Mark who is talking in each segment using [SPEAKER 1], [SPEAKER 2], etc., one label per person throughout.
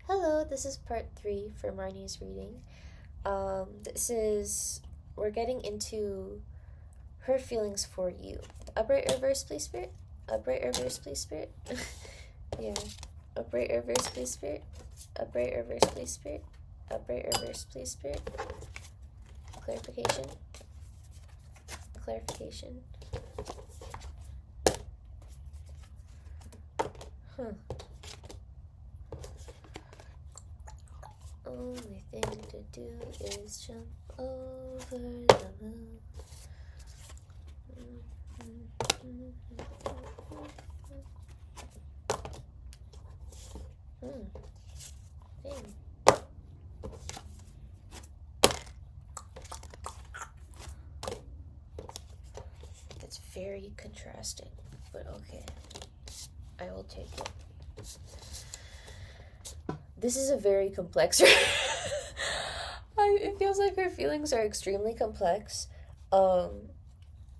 [SPEAKER 1] Hello, this is part 3 for Marnie's reading. We're getting into her feelings for you. Upright reverse, please, Spirit. Upright reverse, please, Spirit. Yeah. Upright reverse, please, Spirit. Upright reverse, please, Spirit. Upright reverse, please, Spirit. Clarification. Clarification. Huh. Only thing to do is jump over the moon. Dang. That's very contrasting, but okay. I will take it. This is a very complex. It feels like her feelings are extremely complex. And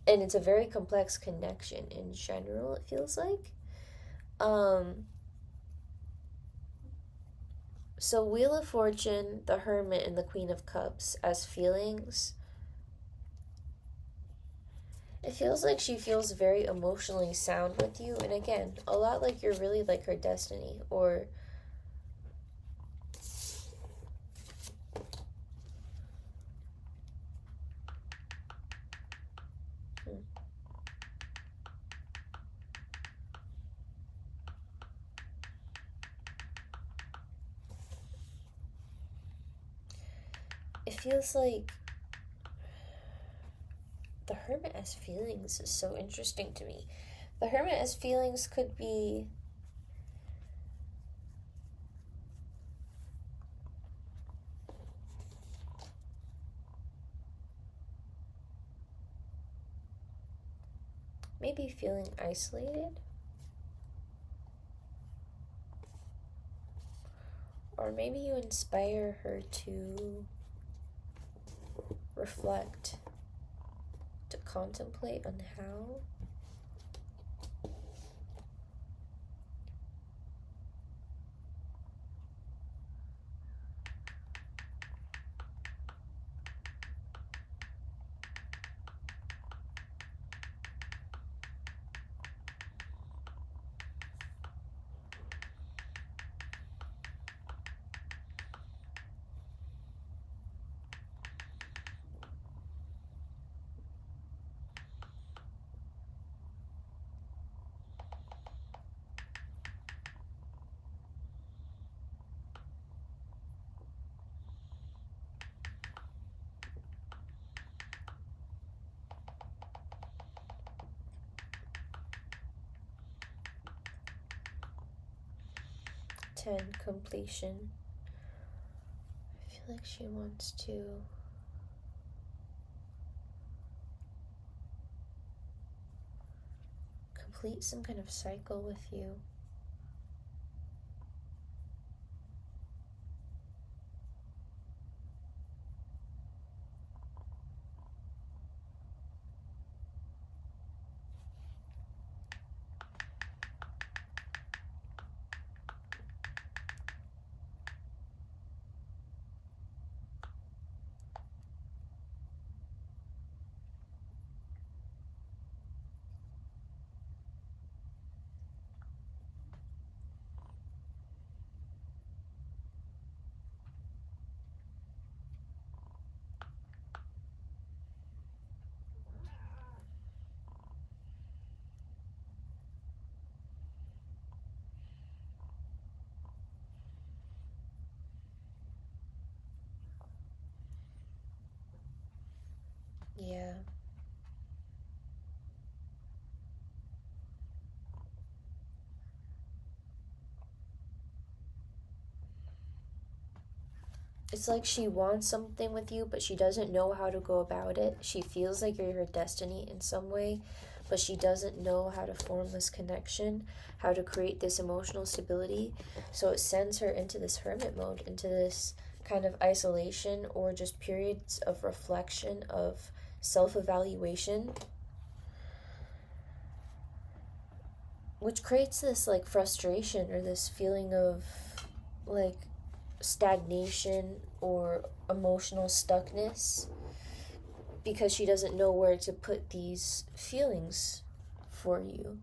[SPEAKER 1] it's a very complex connection in general, it feels like. So Wheel of Fortune, the Hermit, and the Queen of Cups as feelings. It feels like she feels very emotionally sound with you, and again, a lot like you're really like her destiny, or it feels like the Hermit as feelings is so interesting to me. The Hermit as feelings could be maybe feeling isolated, or maybe you inspire her to reflect, to contemplate on how completion. I feel like she wants to complete some kind of cycle with you. Yeah. It's like she wants something with you, but she doesn't know how to go about it. She feels like you're her destiny in some way, but she doesn't know how to form this connection, how to create this emotional stability. So it sends her into this hermit mode, into this kind of isolation or just periods of reflection, of self-evaluation, which creates this like frustration or this feeling of like stagnation or emotional stuckness because she doesn't know where to put these feelings for you.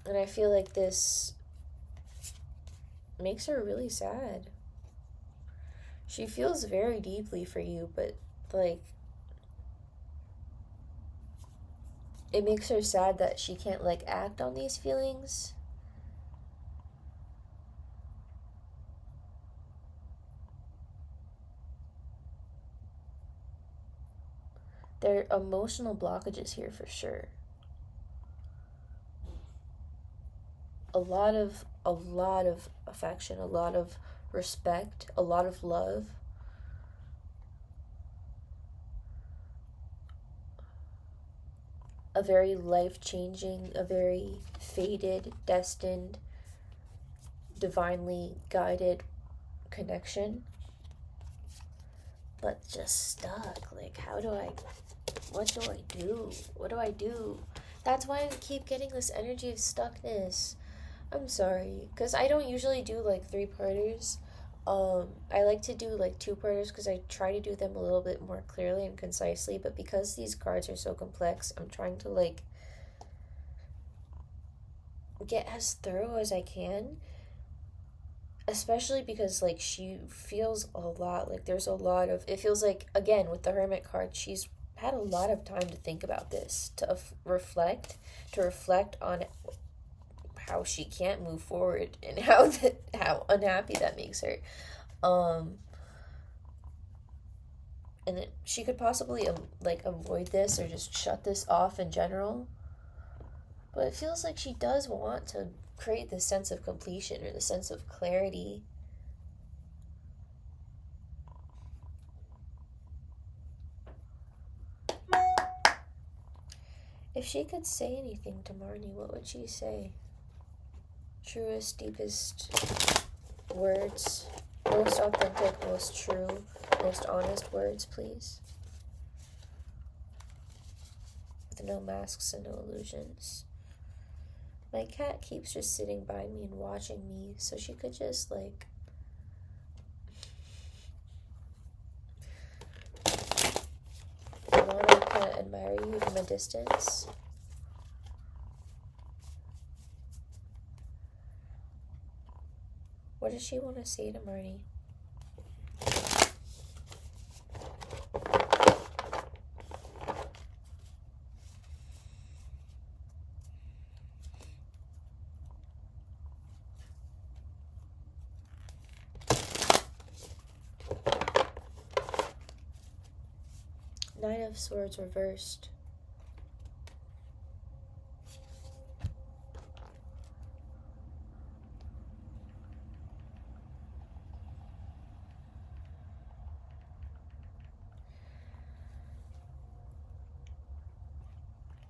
[SPEAKER 1] And I feel like this makes her really sad. She feels very deeply for you, but like it makes her sad that she can't like act on these feelings. There are emotional blockages here for sure. A lot of affection, a lot of respect, a lot of love. A very life-changing, a very fated, destined, divinely guided connection. But just stuck. Like, what do I do? What do I do? That's why I keep getting this energy of stuckness. I'm sorry, because I don't usually do like 3-parters. I like to do like 2-parters because I try to do them a little bit more clearly and concisely, but because these cards are so complex, I'm trying to like get as thorough as I can, especially because like she feels a lot, like there's a lot of, it feels like, again, with the Hermit card, she's had a lot of time to think about this, to reflect on how she can't move forward and how unhappy that makes her. And she could possibly like avoid this or just shut this off in general. But it feels like she does want to create this sense of completion or the sense of clarity. If she could say anything to Marnie, what would she say? Truest, deepest words, most authentic, most true, most honest words, please. With no masks and no illusions. My cat keeps just sitting by me and watching me, so she could just like want to kind of admire you from a distance. What does she want to say to Marnie? Knight of Swords reversed.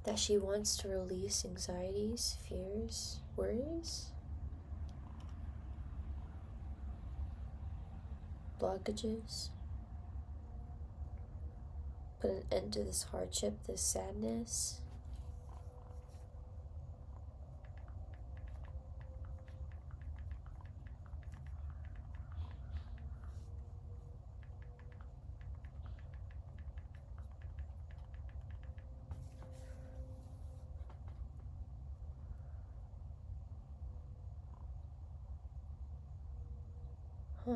[SPEAKER 1] That she wants to release anxieties, fears, worries, blockages. Put an end to this hardship, this sadness. Huh.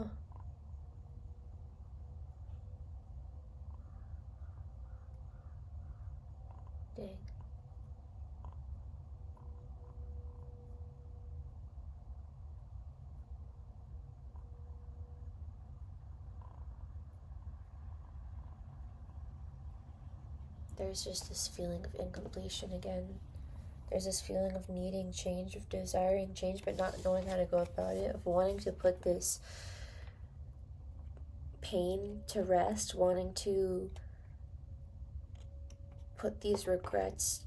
[SPEAKER 1] Dang. There's just this feeling of incompletion again. There's this feeling of needing change, of desiring change, but not knowing how to go about it, of wanting to put this pain to rest, wanting to put these regrets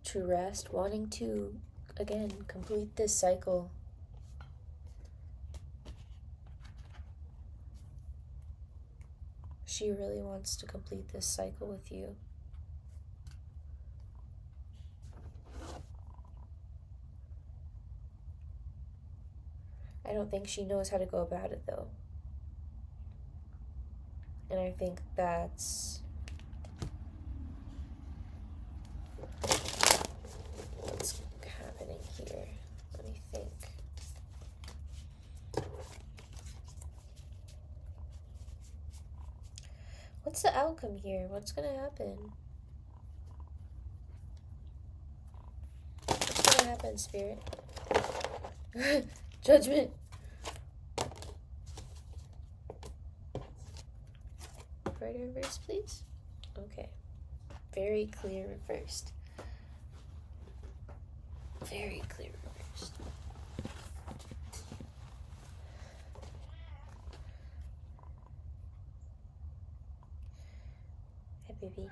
[SPEAKER 1] to rest, wanting to, again, complete this cycle. She really wants to complete this cycle with you. I don't think she knows how to go about it, though. And I think that's what's happening here. Let me think. What's the outcome here? What's gonna happen? What's gonna happen, Spirit? Judgment. Right reverse, please. Okay. Very clear reversed. Very clear reversed. Hi, baby.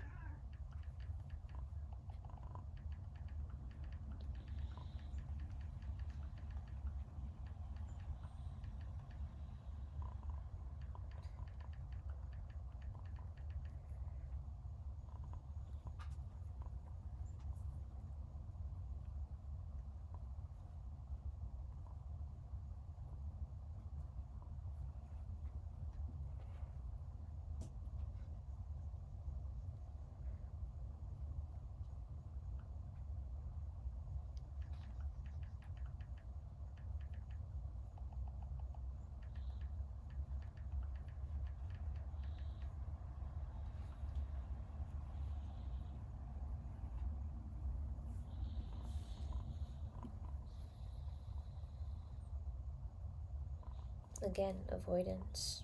[SPEAKER 1] Again, avoidance,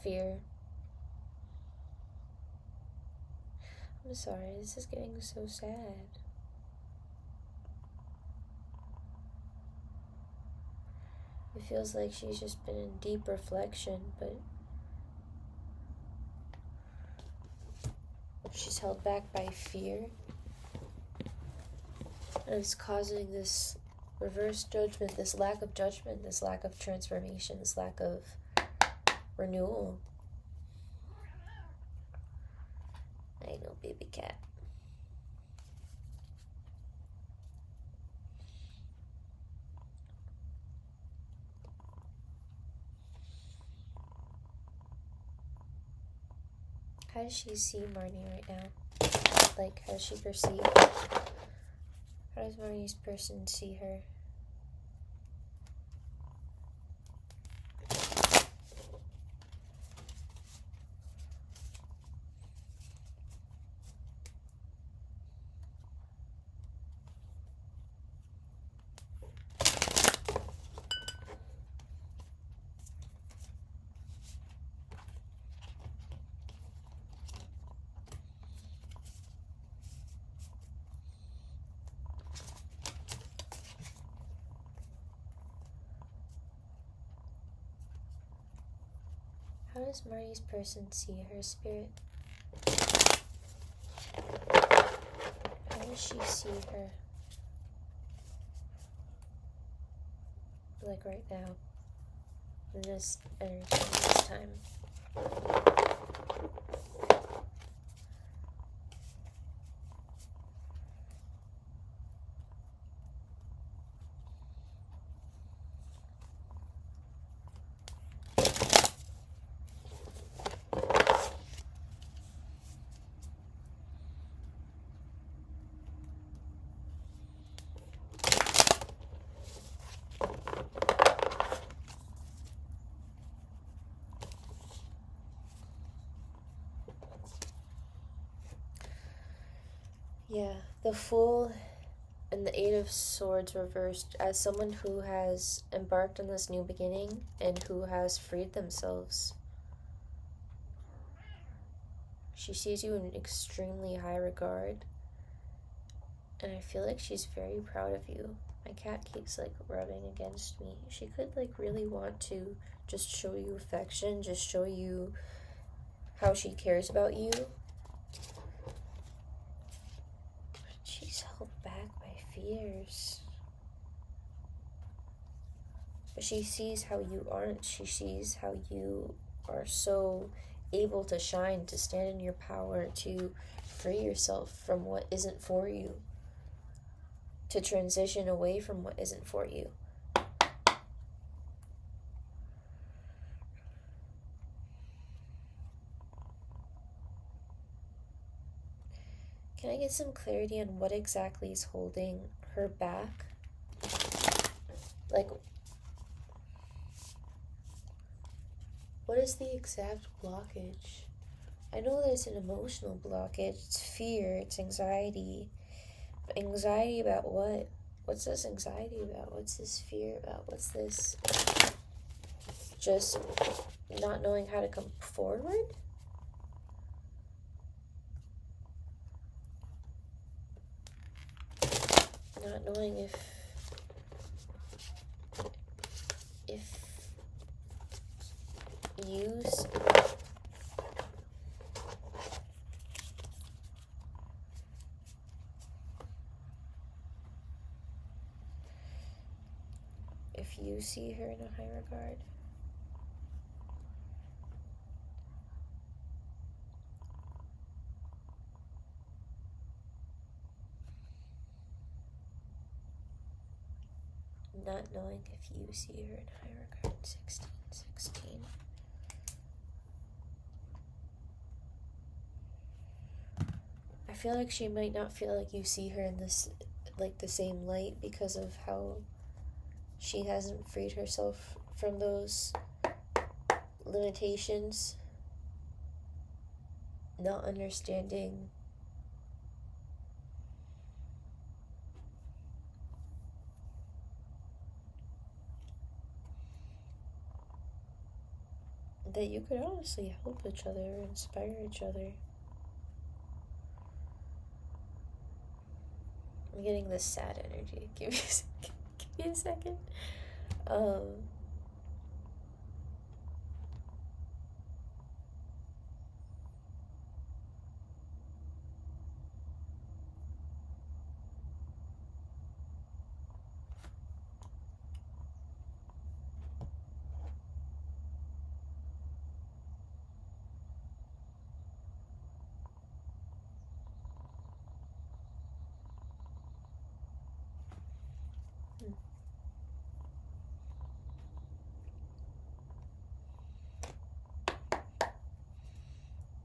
[SPEAKER 1] fear. I'm sorry, this is getting so sad. It feels like she's just been in deep reflection, but she's held back by fear. And it's causing this reverse judgment, this lack of judgment, this lack of transformation, this lack of renewal. I know, baby cat. How does she see Marnie right now? Like, how does she perceive? How does Marnie's person see her? How does Marnie's person see her, Spirit? How does she see her? Like right now. In this energy, this time. Yeah, the Fool and the Eight of Swords reversed. As someone who has embarked on this new beginning and who has freed themselves, she sees you in extremely high regard. And I feel like she's very proud of you. My cat keeps like rubbing against me. She could like really want to just show you affection, just show you how she cares about you. She's held back by fears. But she sees how you aren't. She sees how you are so able to shine, to stand in your power, to free yourself from what isn't for you, to transition away from what isn't for you. Can I get some clarity on what exactly is holding her back? Like, what is the exact blockage? I know that it's an emotional blockage. It's fear, it's anxiety. But anxiety about what? What's this anxiety about? What's this fear about? What's this just not knowing how to come forward? Not knowing if you see her in a high regard. Not knowing if you see her in high regard. 16. I feel like she might not feel like you see her in this, like, the same light because of how she hasn't freed herself from those limitations. Not understanding that you could honestly help each other or inspire each other. I'm getting this sad energy. Give me a second.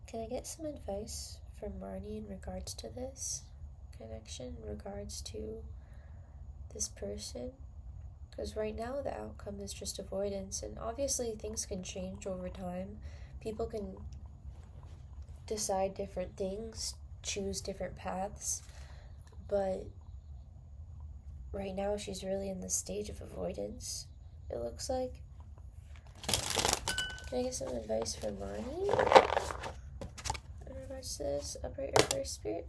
[SPEAKER 1] Can I get some advice from Marnie in regards to this connection, in regards to this person? Because right now the outcome is just avoidance, and obviously things can change over time. People can decide different things, choose different paths, but right now she's really in the stage of avoidance, it looks like. Can I get some advice from Marnie in regards to this? Upright reverse spirit.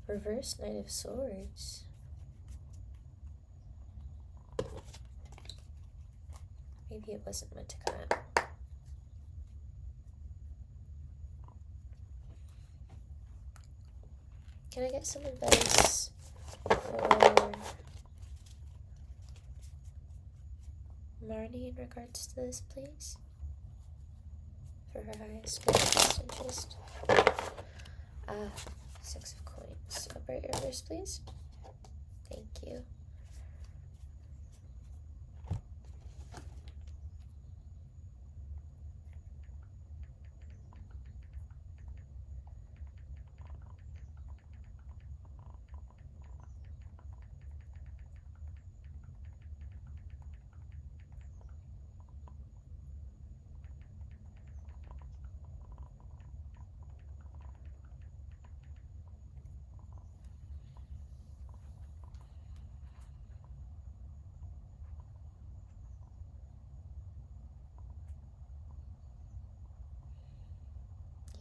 [SPEAKER 1] Reverse Knight of Swords. Maybe it wasn't meant to come out. Can I get some advice for Marnie in regards to this, please? For her highest best interest. 6 of coins. Upright reverse, please. Thank you.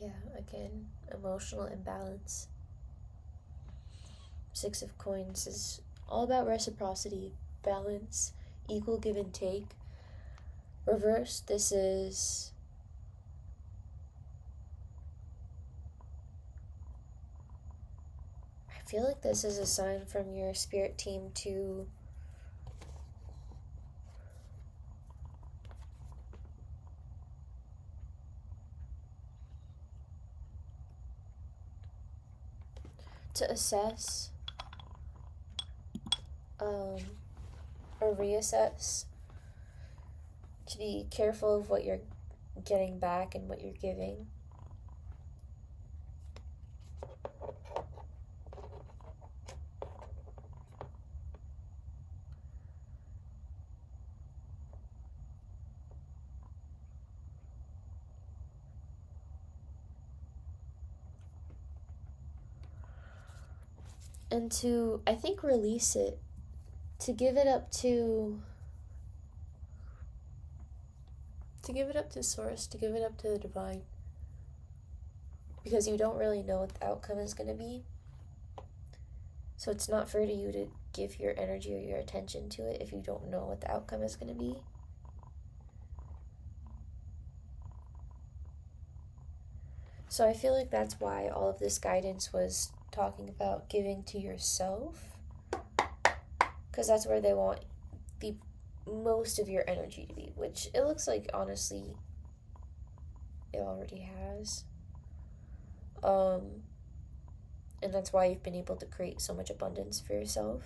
[SPEAKER 1] Yeah, again, emotional imbalance. 6 of coins is all about reciprocity, balance, equal give and take. Reverse, this is I feel like this is a sign from your spirit team to assess or reassess, to be careful of what you're getting back and what you're giving. and to, I think, release it, to give it up to source, to give it up to the divine, because you don't really know what the outcome is going to be. So it's not fair to you to give your energy or your attention to it if you don't know what the outcome is going to be. So I feel like that's why all of this guidance was talking about giving to yourself, because that's where they want the most of your energy to be, which it looks like, honestly, it already has. And that's why you've been able to create so much abundance for yourself.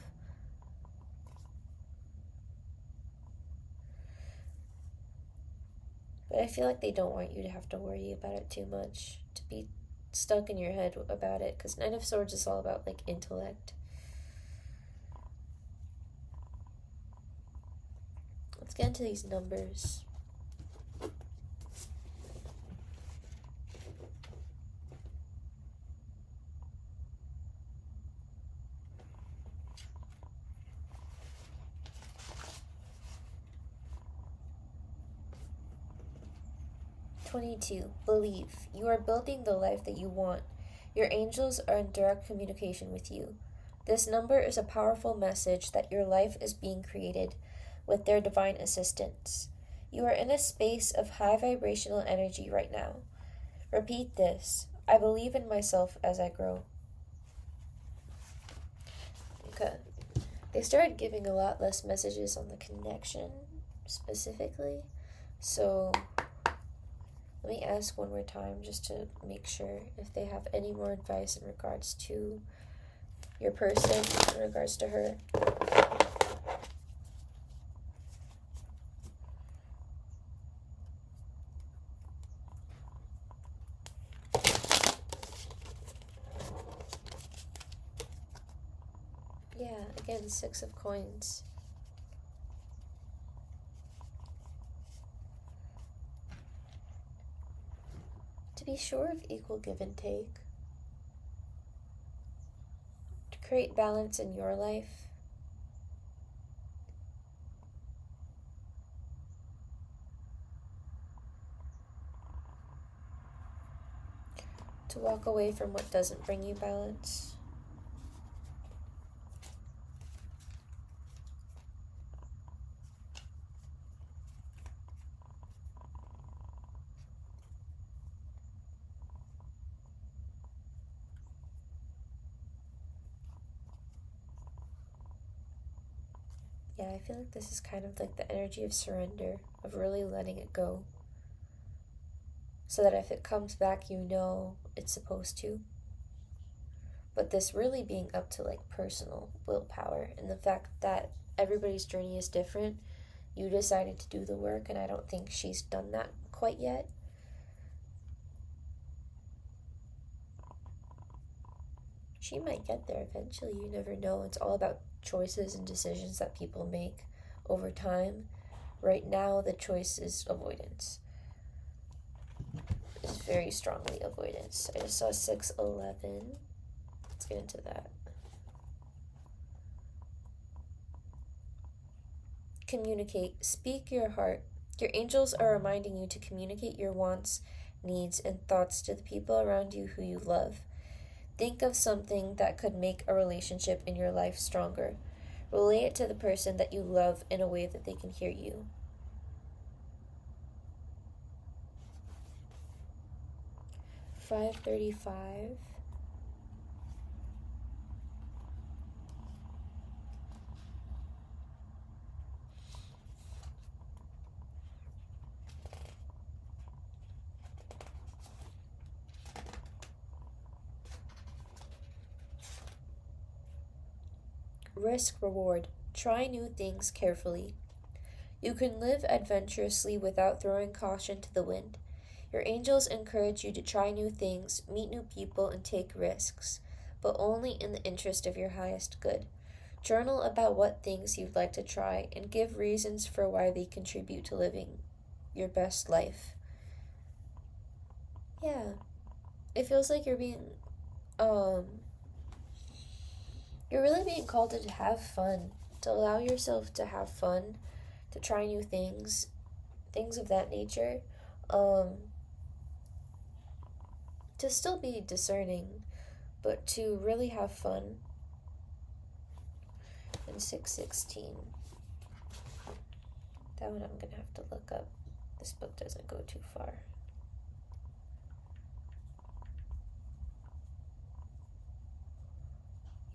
[SPEAKER 1] But I feel like they don't want you to have to worry about it too much, to be stuck in your head about it, because Nine of Swords is all about, like, intellect. Let's get into these numbers. "22. Believe. You are building the life that you want. Your angels are in direct communication with you. This number is a powerful message that your life is being created with their divine assistance. You are in a space of high vibrational energy right now. Repeat this. I believe in myself as I grow." Okay. They started giving a lot less messages on the connection specifically. So let me ask one more time just to make sure if they have any more advice in regards to your person, in regards to her. Yeah, again, 6 of Coins. To be sure of equal give and take. To create balance in your life. To walk away from what doesn't bring you balance. Yeah, I feel like this is kind of like the energy of surrender, of really letting it go. So that if it comes back, you know it's supposed to. But this really being up to, like, personal willpower, and the fact that everybody's journey is different. You decided to do the work, and I don't think she's done that quite yet. She might get there eventually, you never know. It's all about choices and decisions that people make over time. Right now, the choice is avoidance. It's very strongly avoidance. I just saw 611. Let's get into that. Communicate. Speak your heart. Your angels are reminding you to communicate your wants, needs, and thoughts to the people around you who you love. Think of something that could make a relationship in your life stronger. Relay it to the person that you love in a way that they can hear you. $535. Risk reward. Try new things carefully. You can live adventurously without throwing caution to the wind. Your angels encourage you to try new things, meet new people, and take risks, but only in the interest of your highest good. Journal about what things you'd like to try and give reasons for why they contribute to living your best life. Yeah. It feels like you're being You're really being called to have fun, to allow yourself to have fun, to try new things, things of that nature. To still be discerning, but to really have fun. And 616. That one I'm going to have to look up. This book doesn't go too far.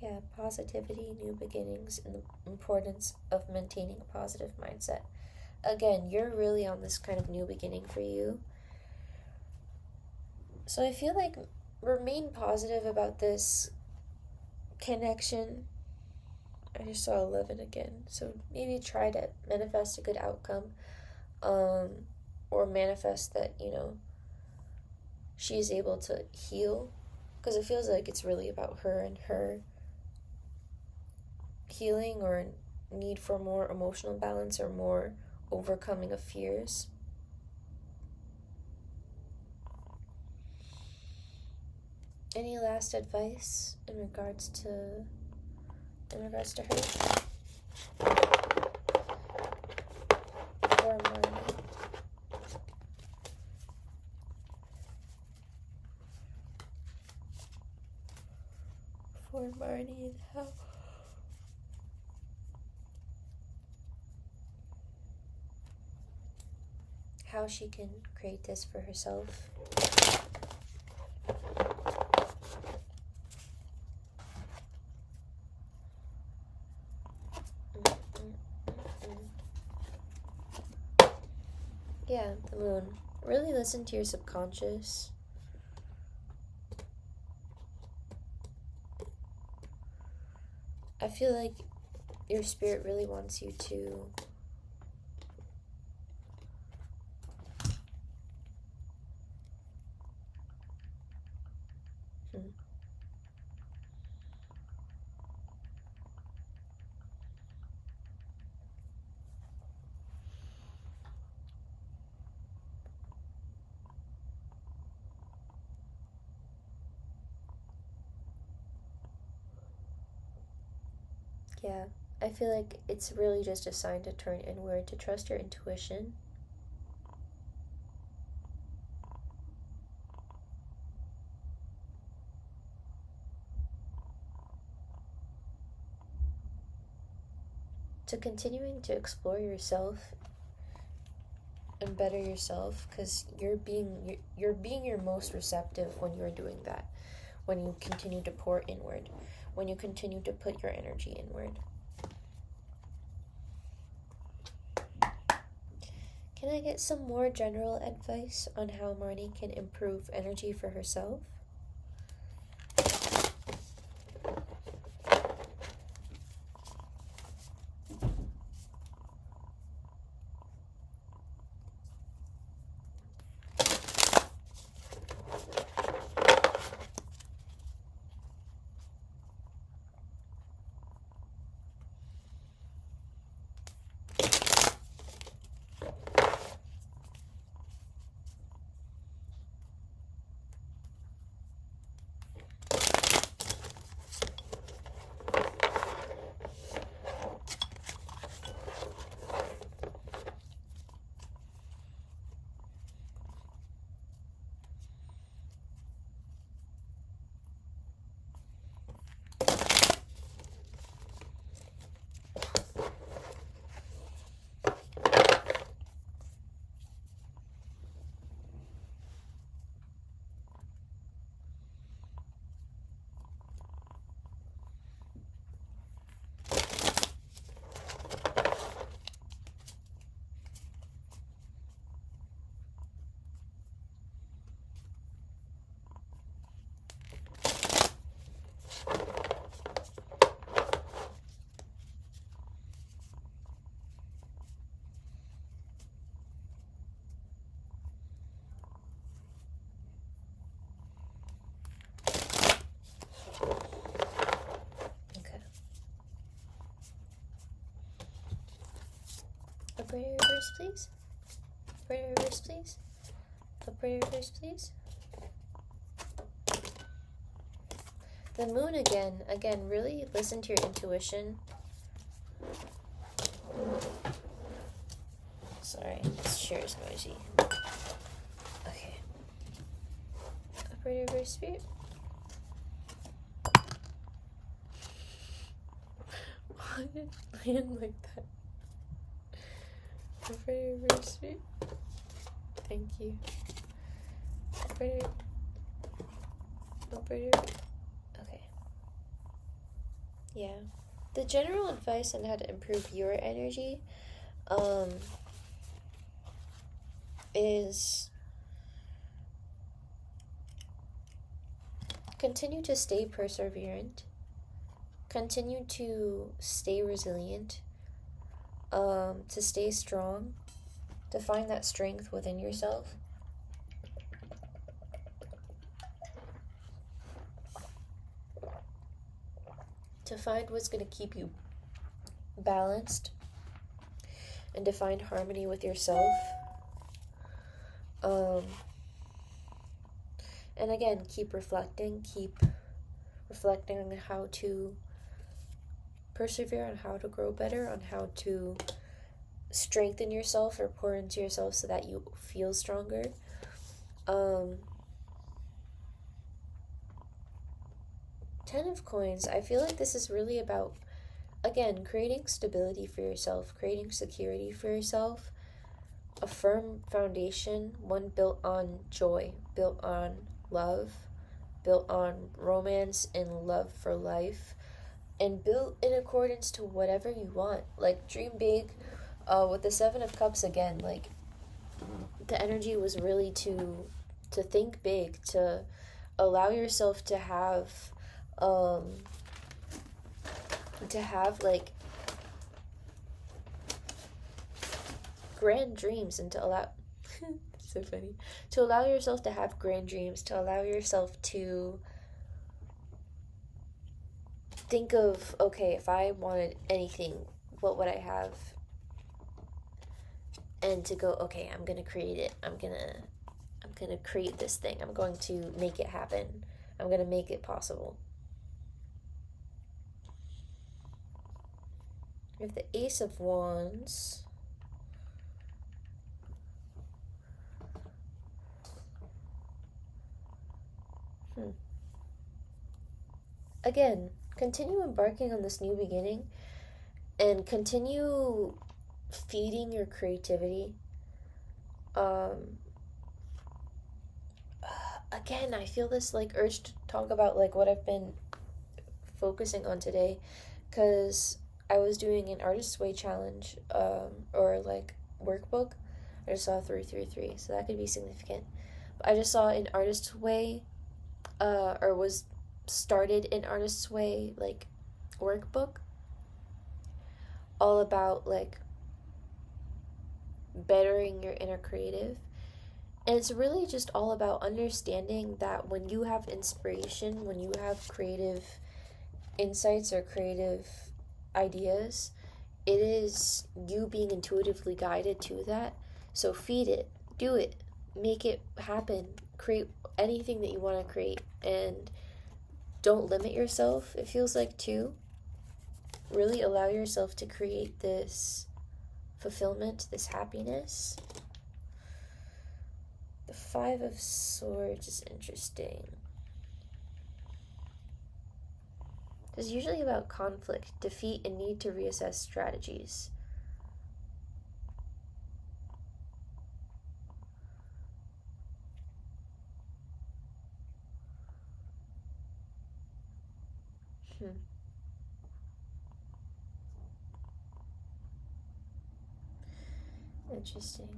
[SPEAKER 1] Yeah, positivity, new beginnings, and the importance of maintaining a positive mindset. Again, you're really on this kind of new beginning for you. So I feel like remain positive about this connection. I just saw 11 again. So maybe try to manifest a good outcome. Or manifest that, she's able to heal. Because it feels like it's really about her and her healing or need for more emotional balance or more overcoming of fears. Any last advice in regards to her? For Marnie. For Marnie and how she can create this for herself. Yeah, the moon. Really listen to your subconscious. I feel like your spirit really wants you to yeah, I feel like it's really just a sign to turn inward, to trust your intuition. To continuing to explore yourself and better yourself, because you're being your most receptive when you're doing that, when you continue to pour inward, when you continue to put your energy inward. Can I get some more general advice on how Marnie can improve energy for herself? Operator reverse, please. Operator reverse, please. Operator reverse, please. The moon again, really listen to your intuition. Sorry, this chair is noisy. Okay. Operator Reverse Spirit. Why did it land like that? Operator Reverse Spirit. Thank you. Operator. Okay. Yeah. The general advice on how to improve your energy is continue to stay perseverant, continue to stay resilient, to stay strong, to find that strength within yourself. To find what's going to keep you balanced and to find harmony with yourself. And again, keep reflecting on how to persevere, on how to grow better, on how to strengthen yourself or pour into yourself so that you feel stronger. 10 of Coins, I feel like this is really about, again, creating stability for yourself, creating security for yourself, a firm foundation, one built on joy, built on love, built on romance and love for life, and built in accordance to whatever you want. Like, dream big. With the 7 of Cups again, like, the energy was really to think big, to allow yourself to have like grand dreams, and to allow so funny, to allow yourself to have grand dreams, to allow yourself to think of, okay, if I wanted anything, what would I have? And to go, okay, I'm gonna create it. I'm gonna create this thing. I'm going to make it happen. I'm gonna make it possible. We have the Ace of Wands. Again, continue embarking on this new beginning and continue feeding your creativity. Again, I feel this like urge to talk about like what I've been focusing on today, because I was doing an Artist's Way challenge, or like workbook. I just saw 333, so that could be significant. But I just saw an Artist's Way, or was started an Artist's Way like workbook, all about like bettering your inner creative. And it's really just all about understanding that when you have inspiration, when you have creative insights or creative ideas, it is you being intuitively guided to that. So feed it, do it, make it happen, create anything that you want to create, and don't limit yourself, it feels like, too. Really allow yourself to create this fulfillment, this happiness. The 5 of Swords is interesting. It's usually about conflict, defeat, and need to reassess strategies. Interesting.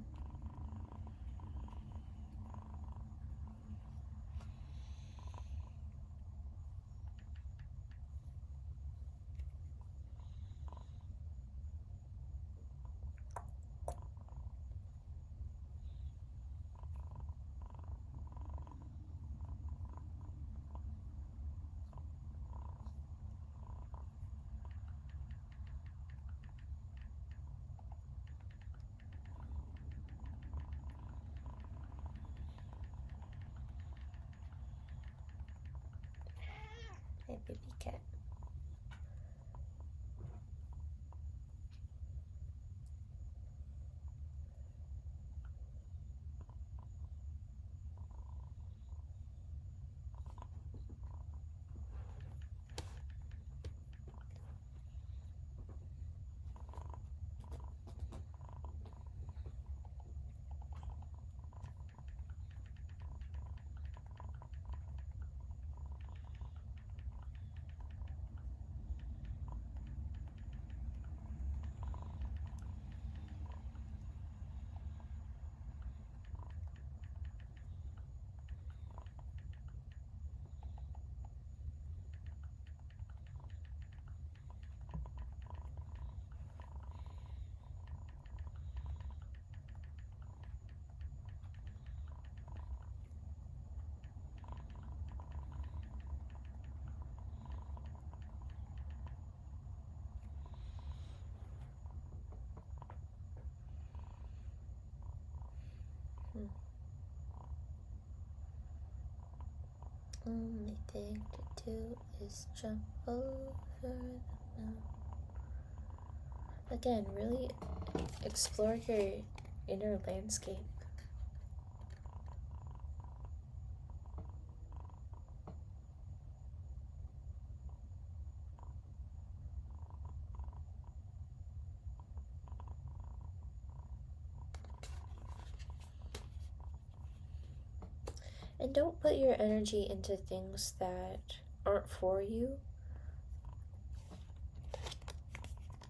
[SPEAKER 1] Only thing to do is jump over the moon. Again, really explore your inner landscape. And don't put your energy into things that aren't for you.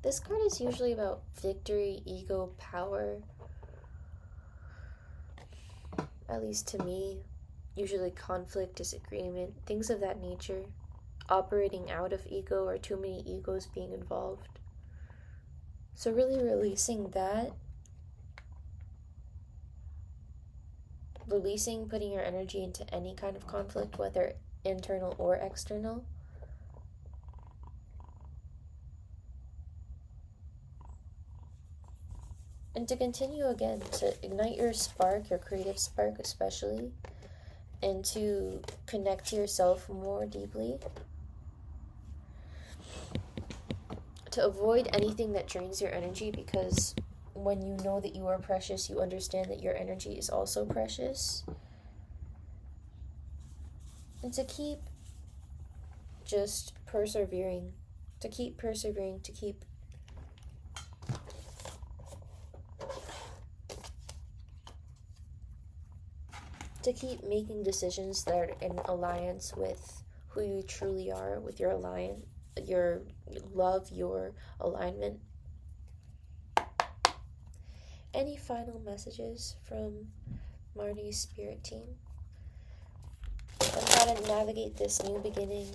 [SPEAKER 1] This card is usually about victory, ego, power. At least to me. Usually conflict, disagreement, things of that nature. Operating out of ego or too many egos being involved. So really releasing that. Releasing putting your energy into any kind of conflict, whether internal or external. And to continue again, to ignite your spark, your creative spark especially, and to connect to yourself more deeply. To avoid anything that drains your energy, because when you know that you are precious, you understand that your energy is also precious. And to keep just persevering, to keep making decisions that are in alliance with who you truly are, with your alliance, your love, your alignment. Any final messages from Marnie's spirit team on how to navigate this new beginning?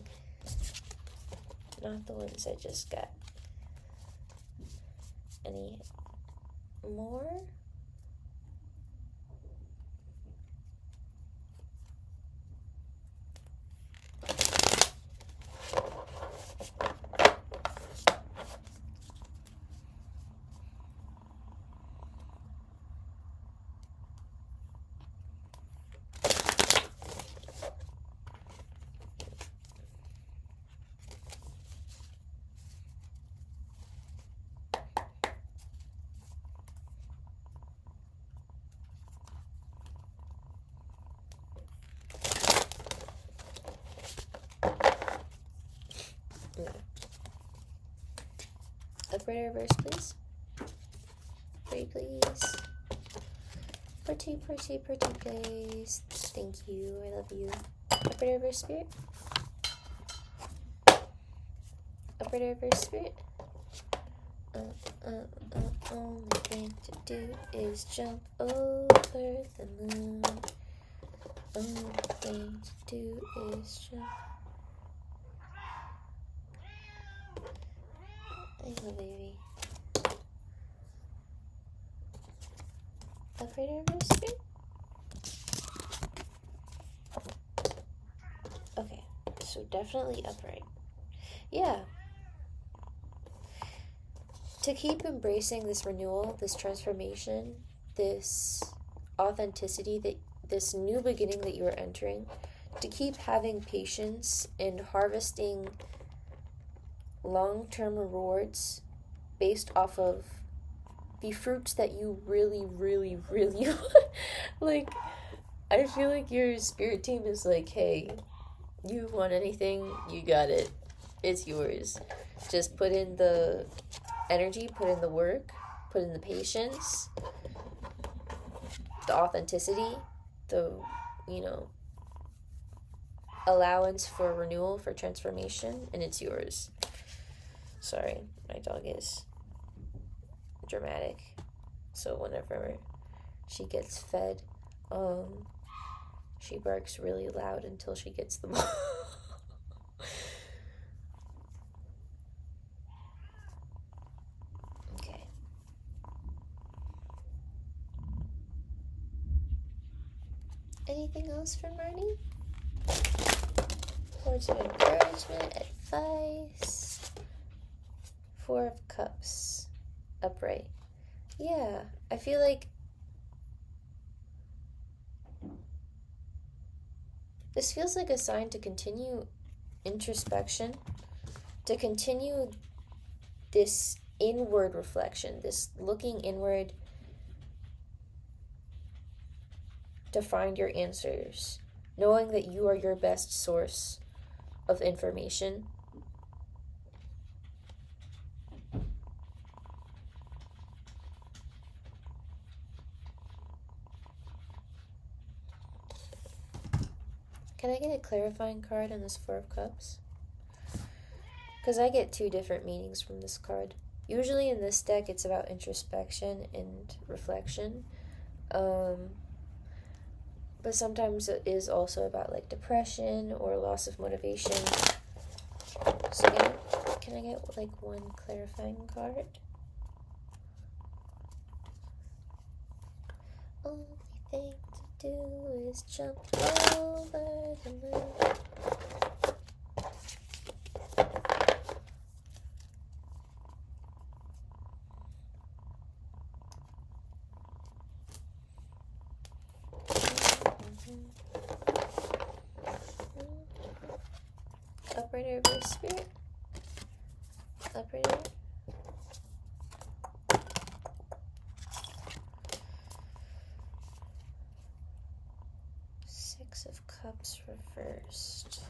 [SPEAKER 1] Not the ones I just got. Any more? Upright reverse, please. Pretty, please. Pretty, please. Thank you. I love you. Upright reverse, spirit. Upright reverse, spirit. Only thing to do is jump over the moon. Only thing to do is jump. Thank you, baby. Upright reverse, spirit. Okay, so definitely upright. Yeah. To keep embracing this renewal, this transformation, this authenticity, this new beginning that you are entering, to keep having patience and harvesting long-term rewards based off of the fruits that you really like. I feel like your spirit team is like, hey, you want anything, you got it, it's yours. Just put in the energy, put in the work, put in the patience, the authenticity, the allowance for renewal, for transformation, and it's yours. Sorry, my dog is dramatic, so whenever she gets fed, she barks really loud until she gets the ball. Okay. Anything else from Marnie? Words of encouragement, advice. 4 of Cups, upright. Yeah, I feel like This feels like a sign to continue introspection, to continue this inward reflection, this looking inward to find your answers, knowing that you are your best source of information. Can I get a clarifying card on this Four of Cups? Because I get two different meanings from this card. Usually in this deck, it's about introspection and reflection. But sometimes it is also about like depression or loss of motivation. So can I get like one clarifying card? Only thing to do is jump over the moon. Upright over Spirit. Upright. Six of Cups reversed.